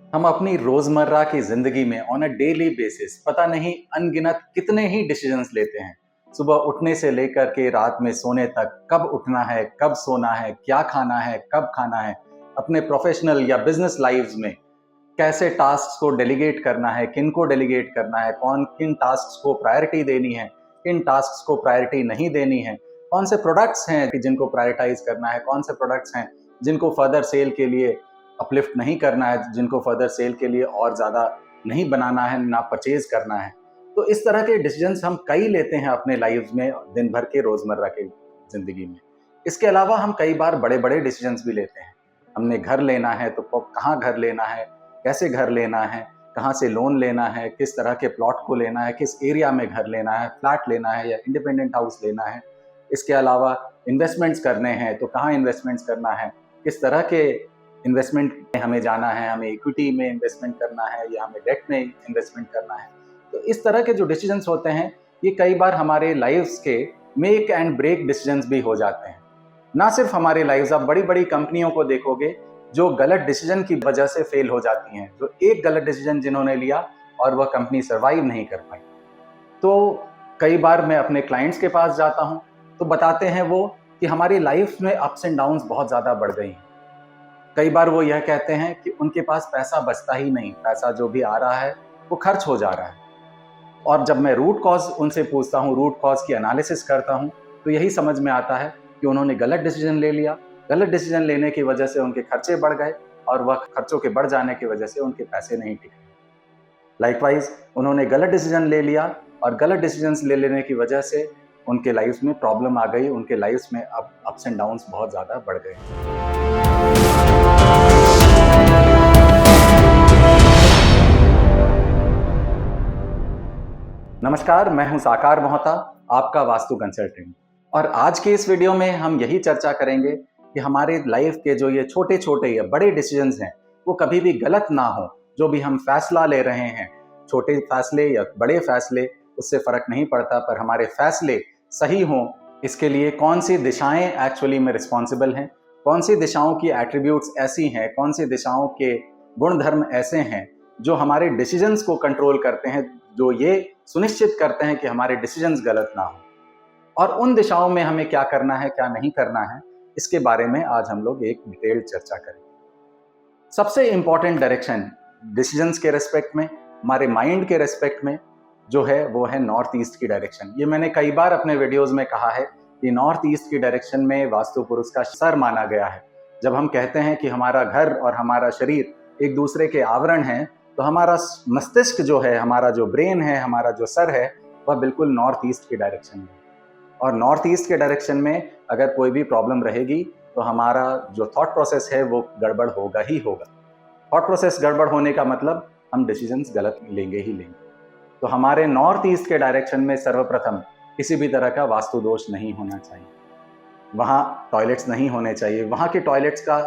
हम अपनी रोजमर्रा की जिंदगी में ऑन अ डेली बेसिस पता नहीं अनगिनत कितने ही डिसीजंस लेते हैं। सुबह उठने से लेकर के रात में सोने तक, कब उठना है, कब सोना है, क्या खाना है, कब खाना है, अपने प्रोफेशनल या बिजनेस लाइव्स में कैसे टास्क को डेलीगेट करना है, किन को डेलीगेट करना है, कौन किन टास्क को प्रायोरिटी देनी है, किन टास्क को प्रायोरिटी नहीं देनी है, कौन से प्रोडक्ट्स हैं कि जिनको प्रायोरिटाइज करना है, कौन से प्रोडक्ट्स हैं जिनको फर्दर सेल के लिए अपलिफ्ट नहीं करना है, जिनको फर्दर सेल के लिए और ज़्यादा नहीं बनाना है, ना परचेज करना है। तो इस तरह के डिसीजंस हम कई लेते हैं अपने लाइफ में दिन भर के रोज़मर्रा के ज़िंदगी में। इसके अलावा हम कई बार बड़े बड़े डिसीजंस भी लेते हैं। हमने घर लेना है तो कहाँ घर लेना है, कैसे घर लेना है, कहाँ से लोन लेना है, किस तरह के प्लॉट को लेना है, किस एरिया में घर लेना है, फ्लैट लेना है या इंडिपेंडेंट हाउस लेना है। इसके अलावा इन्वेस्टमेंट्स करने हैं तो कहाँ इन्वेस्टमेंट्स करना है, किस तरह के इन्वेस्टमेंट में हमें जाना है, हमें इक्विटी में इन्वेस्टमेंट करना है या हमें डेट में इन्वेस्टमेंट करना है। तो इस तरह के जो डिसीजंस होते हैं ये कई बार हमारे लाइफ्स के मेक एंड ब्रेक डिसीजंस भी हो जाते हैं। ना सिर्फ हमारे लाइफ्स, आप बड़ी बड़ी कंपनियों को देखोगे जो गलत डिसीजन की वजह से फेल हो जाती हैं, जो एक गलत डिसीजन जिन्होंने लिया और वह कंपनी सर्वाइव नहीं कर पाई। तो कई बार मैं अपने क्लाइंट्स के पास जाता हूं तो बताते हैं वो कि हमारी लाइफ में अप्स एंड डाउन्स बहुत ज़्यादा बढ़ गई हैं। कई बार वो यह कहते हैं कि उनके पास पैसा बचता ही नहीं, पैसा जो भी आ रहा है वो खर्च हो जा रहा है। और जब मैं रूट कॉज उनसे पूछता हूँ, रूट कॉज की एनालिसिस करता हूँ, तो यही समझ में आता है कि उन्होंने गलत डिसीजन ले लिया। गलत डिसीजन लेने की वजह से उनके खर्चे बढ़ गए और वह खर्चों के बढ़ जाने की वजह से उनके पैसे नहीं टिके। लाइकवाइज उन्होंने गलत डिसीजन ले लिया और गलत डिसीजन ले लेने की वजह से उनके लाइफ में प्रॉब्लम आ गई, उनके लाइफ में अब अप्स एंड डाउन्स बहुत ज़्यादा बढ़ गए। नमस्कार, मैं हूं साकार मोहता, आपका वास्तु कंसल्टेंट। और आज के इस वीडियो में हम यही चर्चा करेंगे कि हमारे लाइफ के जो ये छोटे छोटे या बड़े डिसीजंस हैं वो कभी भी गलत ना हो। जो भी हम फैसला ले रहे हैं, छोटे फैसले या बड़े फैसले, उससे फर्क नहीं पड़ता, पर हमारे फैसले सही हों, इसके लिए कौन सी दिशाएं एक्चुअली में रिस्पॉन्सिबल हैं, कौन सी दिशाओं की एट्रीब्यूट्स ऐसी हैं, कौन सी दिशाओं के गुणधर्म ऐसे हैं जो हमारे डिसीजंस को कंट्रोल करते हैं, जो ये सुनिश्चित करते हैं कि हमारे डिसीजंस गलत ना हो, और उन दिशाओं में हमें क्या करना है, क्या नहीं करना है, इसके बारे में आज हम लोग एक डिटेल्ड चर्चा करेंगे। सबसे इंपॉर्टेंट डायरेक्शन डिसीजंस के रेस्पेक्ट में, हमारे माइंड के रेस्पेक्ट में जो है वो है नॉर्थ ईस्ट की डायरेक्शन। ये मैंने कई बार अपने वीडियोस में कहा है कि नॉर्थ ईस्ट की डायरेक्शन में वास्तु पुरुष का सर माना गया है। जब हम कहते हैं कि हमारा घर और हमारा शरीर एक दूसरे के आवरण हैं, तो हमारा मस्तिष्क जो है, हमारा जो ब्रेन है, हमारा जो सर है, वह बिल्कुल नॉर्थ ईस्ट की डायरेक्शन में। और नॉर्थ ईस्ट के डायरेक्शन में अगर कोई भी प्रॉब्लम रहेगी तो हमारा जो थॉट प्रोसेस है वो गड़बड़ होगा ही होगा। थॉट प्रोसेस गड़बड़ होने का मतलब हम डिसीजंस गलत लेंगे ही लेंगे। तो हमारे नॉर्थ ईस्ट के डायरेक्शन में सर्वप्रथम किसी भी तरह का वास्तु दोष नहीं होना चाहिए। वहाँ टॉयलेट्स नहीं होने चाहिए। वहाँ के टॉयलेट्स का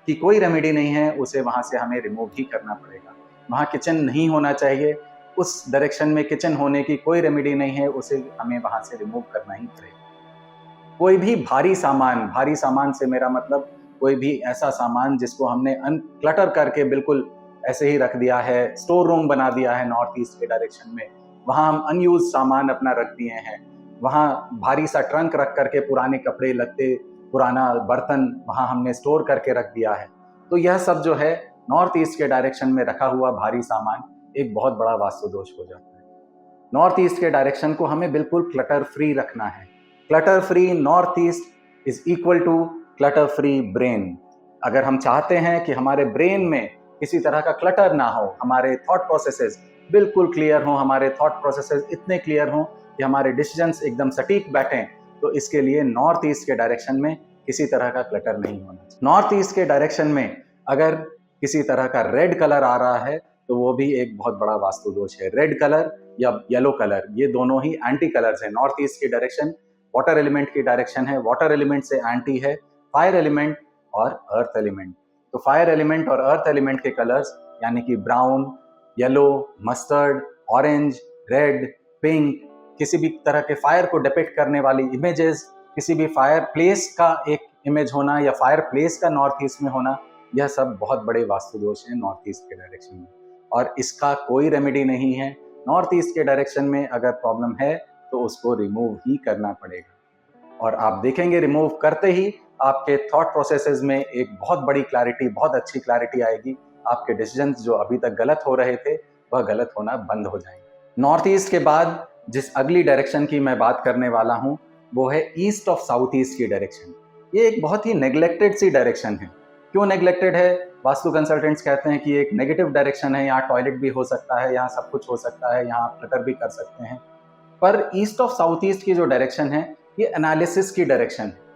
की कोई रेमेडी नहीं है, उसे वहाँ से हमें रिमूव ही करना पड़ेगा। वहाँ किचन नहीं होना चाहिए, उस डायरेक्शन में किचन होने की कोई रेमेडी नहीं है, उसे हमें वहाँ से रिमूव करना ही पड़ेगा। कोई भी भारी सामान से मेरा मतलब कोई भी ऐसा सामान जिसको हमने अनक्लटर करके बिल्कुल ऐसे ही रख दिया है, स्टोर रूम बना दिया है नॉर्थ ईस्ट के डायरेक्शन में, वहाँ हम अनयूज सामान अपना रख दिए हैं, वहाँ भारी सा ट्रंक रख करके पुराने कपड़े लत्ते, पुराना बर्तन वहाँ हमने स्टोर करके रख दिया है, तो यह सब जो है नॉर्थ ईस्ट के डायरेक्शन में रखा हुआ भारी सामान एक बहुत बड़ा वास्तु दोष हो जाता है। नॉर्थ ईस्ट के डायरेक्शन को हमें बिल्कुल क्लटर फ्री रखना है। Clutter free north east is equal to clutter free brain. अगर हम चाहते हैं कि हमारे ब्रेन में किसी तरह का क्लटर ना हो, हमारे थॉट प्रोसेसेस बिल्कुल क्लियर हों, हमारे थॉट प्रोसेसेस इतने क्लियर हों कि हमारे डिसीजंस एकदम सटीक बैठें, तो इसके लिए नॉर्थ ईस्ट के डायरेक्शन में किसी तरह का क्लटर नहीं होना चाहिए। नॉर्थ ईस्ट के डायरेक्शन में अगर किसी तरह का रेड कलर आ रहा है तो वो भी एक बहुत बड़ा वास्तु दोष है। रेड कलर या येलो कलर, ये दोनों ही एंटी कलर्स हैं। नॉर्थ ईस्ट की डायरेक्शन वाटर एलिमेंट की डायरेक्शन है, वाटर एलिमेंट से एंटी है फायर एलिमेंट और अर्थ एलिमेंट। तो फायर एलिमेंट और अर्थ एलिमेंट के कलर्स यानी कि brown, yellow, mustard, orange, red, pink, किसी भी तरह के फायर को डिपिक्ट करने वाली इमेजेस, किसी भी फायर प्लेस का एक इमेज होना या फायर प्लेस का नॉर्थ ईस्ट में होना, यह सब बहुत बड़े वास्तु दोष हैं नॉर्थ ईस्ट के डायरेक्शन में, और इसका कोई रेमेडी नहीं है। नॉर्थ ईस्ट के डायरेक्शन में अगर प्रॉब्लम है तो उसको रिमूव ही करना पड़ेगा, और आप देखेंगे रिमूव करते ही आपके थॉट प्रोसेसेस में एक बहुत बड़ी क्लैरिटी, बहुत अच्छी क्लैरिटी आएगी। आपके डिसीजंस जो अभी तक गलत हो रहे थे वह गलत होना बंद हो जाएंगे। नॉर्थ ईस्ट के बाद जिस अगली डायरेक्शन की मैं बात करने वाला हूं वो है ईस्ट ऑफ साउथ ईस्ट की डायरेक्शन। ये एक बहुत ही नेग्लेक्टेड सी डायरेक्शन है। क्यों नेग्लेक्टेड है? वास्तु कंसल्टेंट्स कहते हैं कि एक नेगेटिव डायरेक्शन है, यहाँ टॉयलेट भी हो सकता है, यहाँ सब कुछ हो सकता है, यहाँ आप क्लटर भी कर सकते हैं। पर ईस्ट ऑफ साउथ ईस्ट की जो डायरेक्शन है ये एनालिसिस की डायरेक्शन है।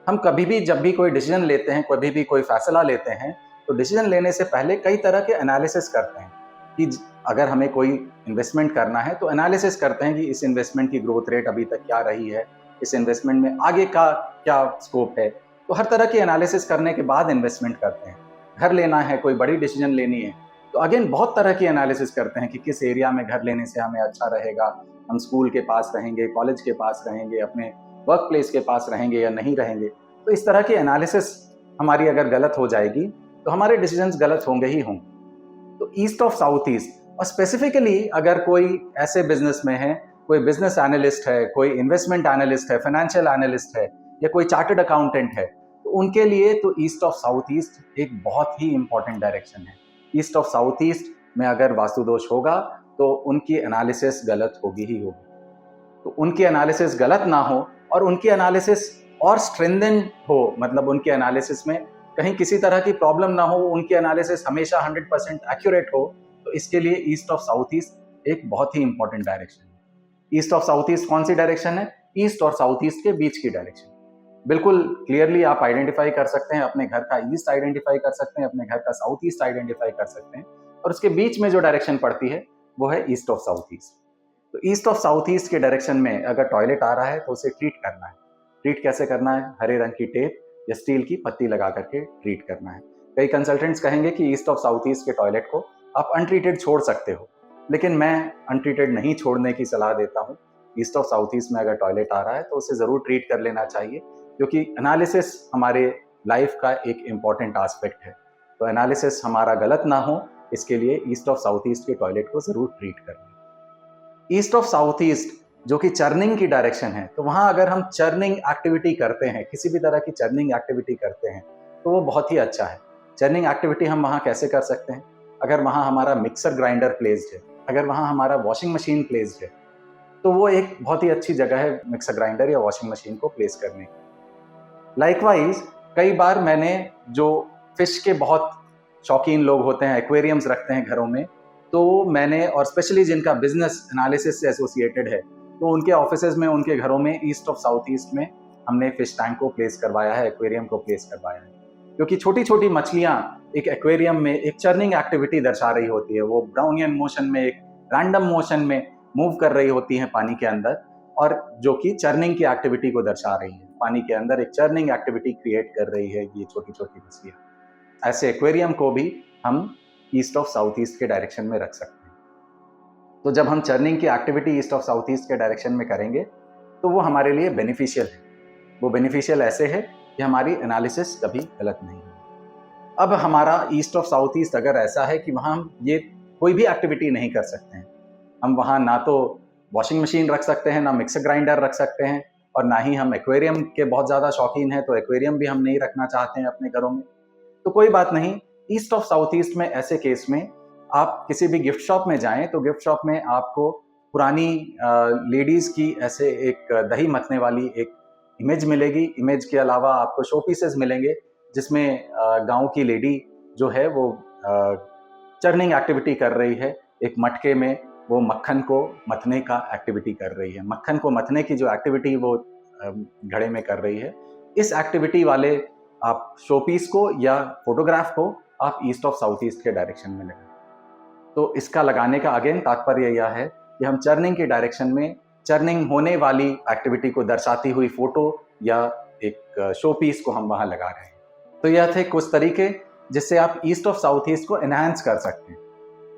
हम कभी भी जब भी कोई डिसीजन लेते हैं, कभी भी कोई फैसला लेते हैं, तो डिसीजन लेने से पहले कई तरह के एनालिसिस करते हैं कि अगर हमें कोई इन्वेस्टमेंट करना है तो एनालिसिस करते हैं कि इस इन्वेस्टमेंट की ग्रोथ रेट अभी तक क्या रही है, इस इन्वेस्टमेंट में आगे का क्या स्कोप है। तो हर तरह की एनालिसिस करने के बाद इन्वेस्टमेंट करते हैं। घर लेना है, कोई बड़ी डिसीजन लेनी है, तो अगेन बहुत तरह की एनालिसिस करते हैं कि किस एरिया में घर लेने से हमें अच्छा रहेगा, हम स्कूल के पास रहेंगे, कॉलेज के पास रहेंगे, अपने वर्क प्लेस के पास रहेंगे या नहीं रहेंगे। तो इस तरह की एनालिसिस हमारी अगर गलत हो जाएगी तो हमारे डिसीजंस गलत होंगे ही होंगे। तो ईस्ट ऑफ साउथ ईस्ट, और स्पेसिफिकली अगर कोई ऐसे बिजनेस में है, कोई बिजनेस एनालिस्ट है, कोई इन्वेस्टमेंट एनालिस्ट है, फाइनेंशियल एनालिस्ट है, या कोई चार्टर्ड अकाउंटेंट है, तो उनके लिए तो ईस्ट ऑफ साउथ ईस्ट एक बहुत ही इंपॉर्टेंट डायरेक्शन है। ईस्ट ऑफ साउथ ईस्ट में अगर वास्तु दोष होगा तो उनकी एनालिसिस गलत होगी ही होगी। तो उनकी एनालिसिस गलत ना हो और उनकी एनालिसिस और स्ट्रेंथन हो, मतलब उनके एनालिसिस में कहीं किसी तरह की प्रॉब्लम ना हो, उनकी एनालिसिस हमेशा 100% एक्यूरेट हो, तो इसके लिए ईस्ट ऑफ साउथ ईस्ट एक बहुत ही इंपॉर्टेंट डायरेक्शन है। ईस्ट ऑफ साउथ ईस्ट कौन सी डायरेक्शन है? ईस्ट और साउथ ईस्ट के बीच की डायरेक्शन। बिल्कुल क्लियरली आप आइडेंटिफाई कर सकते हैं, अपने घर का ईस्ट आइडेंटिफाई कर सकते हैं, अपने घर का साउथ ईस्ट आइडेंटिफाई कर सकते हैं, और उसके बीच में जो डायरेक्शन पड़ती है वो है ईस्ट ऑफ साउथ ईस्ट। तो ईस्ट ऑफ साउथ ईस्ट के डायरेक्शन में अगर टॉयलेट आ रहा है तो उसे ट्रीट करना है। ट्रीट कैसे करना है? हरे रंग की टेप या स्टील की पत्ती लगा करके ट्रीट करना है। कई कंसल्टेंट्स कहेंगे कि ईस्ट ऑफ साउथ ईस्ट के टॉयलेट को आप अनट्रीटेड छोड़ सकते हो, लेकिन मैं अनट्रीटेड नहीं छोड़ने की सलाह देता हूँ। ईस्ट ऑफ साउथ ईस्ट में अगर टॉयलेट आ रहा है तो उसे ज़रूर ट्रीट कर लेना चाहिए, क्योंकि एनालिसिस हमारे लाइफ का एक इम्पॉर्टेंट आस्पेक्ट है। तो एनालिसिस हमारा गलत ना हो, इसके लिए ईस्ट ऑफ साउथ ईस्ट के टॉयलेट को ज़रूर ट्रीट कर लें। ईस्ट ऑफ साउथ ईस्ट जो कि चर्निंग की डायरेक्शन है, तो वहाँ अगर हम चर्निंग एक्टिविटी करते हैं, किसी भी तरह की चर्निंग एक्टिविटी करते हैं, तो वो बहुत ही अच्छा है। चर्निंग एक्टिविटी हम वहाँ कैसे कर सकते हैं? अगर वहाँ हमारा मिक्सर ग्राइंडर प्लेस्ड है, अगर वहाँ हमारा वॉशिंग मशीन प्लेस्ड है, तो वो एक बहुत ही अच्छी जगह है मिक्सर ग्राइंडर या वॉशिंग मशीन को प्लेस करने की। लाइकवाइज कई बार मैंने जो फिश के बहुत शौकीन लोग होते हैं, एक्वेरियम्स रखते हैं घरों में, तो मैंने, और स्पेशली जिनका बिजनेस एनालिसिस से एसोसिएटेड है, तो उनके ऑफिसेज में, उनके घरों में ईस्ट ऑफ साउथ ईस्ट में हमने फिश टैंक को प्लेस करवाया है, एक्वेरियम को प्लेस करवाया है। क्योंकि छोटी छोटी मछलियाँ एक एक्वेरियम में एक चर्निंग एक्टिविटी दर्शा रही होती है, वो ब्राउनियन मोशन में, एक रैंडम मोशन में मूव कर रही होती हैं पानी के अंदर, और जो कि चर्निंग की एक्टिविटी को दर्शा रही है। पानी के अंदर एक चर्निंग एक्टिविटी क्रिएट कर रही है ये छोटी छोटी मछलियाँ। ऐसे एक्वेरियम को भी हम ईस्ट ऑफ साउथ ईस्ट के डायरेक्शन में रख सकते हैं। तो जब हम चर्निंग की activity east of south east के डायरेक्शन में करेंगे तो वो हमारे लिए बेनिफिशियल है। वो बेनिफिशियल ऐसे है कि हमारी एनालिसिस कभी गलत नहीं है। अब हमारा ईस्ट ऑफ साउथ ईस्ट अगर ऐसा है कि वहाँ हम ये कोई भी एक्टिविटी नहीं कर सकते हैं, हम वहाँ ना तो वॉशिंग मशीन रख सकते हैं, ना मिक्सर ग्राइंडर रख सकते हैं, और ना ही हम एक्वेरियम के बहुत ज़्यादा शौकीन हैं, तो एक्वेरियम भी हम नहीं रखना चाहते हैं अपने घरों में, तो कोई बात नहीं। ईस्ट ऑफ साउथ ईस्ट में ऐसे केस में आप किसी भी गिफ्ट शॉप में जाएं तो गिफ्ट शॉप में आपको पुरानी लेडीज़ की ऐसे एक दही मथने वाली एक इमेज मिलेगी। इमेज के अलावा आपको शो पीसेस मिलेंगे जिसमें गांव की लेडी जो है वो चर्निंग एक्टिविटी कर रही है। एक मटके में वो मक्खन को मथने का एक्टिविटी कर रही है। मक्खन को मथने की जो एक्टिविटी वो घड़े में कर रही है, इस एक्टिविटी वाले आप शोपीस को या फोटोग्राफ को आप ईस्ट ऑफ साउथ ईस्ट के डायरेक्शन में लगाएं। तो इसका लगाने का अगेन तात्पर्य यह है कि हम चर्निंग के डायरेक्शन में चर्निंग होने वाली एक्टिविटी को दर्शाती हुई फोटो या एक शो पीस को हम वहां लगा रहे हैं। तो यह थे कुछ तरीके जिससे आप ईस्ट ऑफ साउथ ईस्ट को एनहांस कर सकते हैं।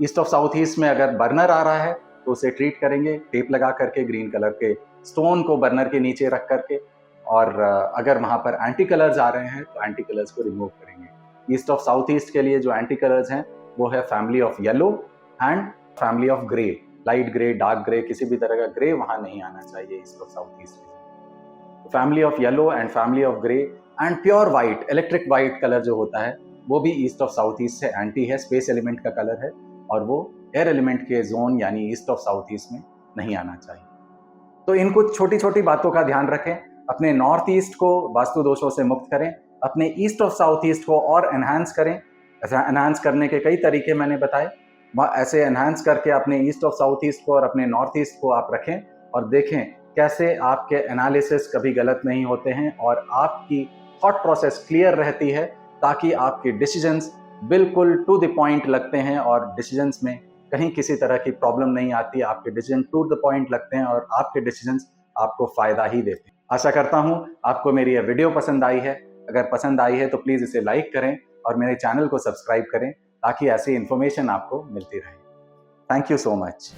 ईस्ट ऑफ साउथ ईस्ट में अगर बर्नर आ रहा है तो उसे ट्रीट करेंगे टेप लगा करके, ग्रीन कलर के स्टोन को बर्नर के नीचे रख करके, और अगर वहां पर एंटी कलर्स आ रहे हैं तो एंटी कलर्स को रिमूव करेंगे। ईस्ट ऑफ साउथ ईस्ट के लिए जो एंटी कलर्स हैं वो है family of yellow and family of grey. Light grey, dark grey, किसी भी तरह का ग्रे वहां नहीं आना चाहिए ईस्ट ऑफ साउथ ईस्ट में। Family of yellow and family of grey and pure white, electric white colour जो होता है वो भी ईस्ट ऑफ साउथ ईस्ट से एंटी है, स्पेस एलिमेंट का कलर है और वो एयर एलिमेंट के जोन यानी ईस्ट ऑफ साउथ ईस्ट में नहीं आना चाहिए। तो इन कुछ छोटी छोटी बातों का ध्यान रखें, अपने नॉर्थ ईस्ट को वास्तु दोषों से मुक्त करें, अपने ईस्ट ऑफ साउथ ईस्ट को और एनहांस करें। ऐसा एनहांस करने के कई तरीके मैंने बताए, ऐसे एनहांस करके अपने ईस्ट ऑफ साउथ ईस्ट को और अपने नॉर्थ ईस्ट को आप रखें और देखें कैसे आपके एनालिसिस कभी गलत नहीं होते हैं और आपकी थॉट प्रोसेस क्लियर रहती है, ताकि आपके डिसीजंस बिल्कुल टू द पॉइंट लगते हैं और डिसीजंस में कहीं किसी तरह की प्रॉब्लम नहीं आती। आपके डिसीजन टू द पॉइंट लगते हैं और आपके डिसीजंस आपको फायदा ही देते हैं। आशा करता हूं आपको मेरी यह वीडियो पसंद आई है। अगर पसंद आई है तो प्लीज इसे लाइक करें और मेरे चैनल को सब्सक्राइब करें ताकि ऐसी इंफॉर्मेशन आपको मिलती रहे। Thank you so much.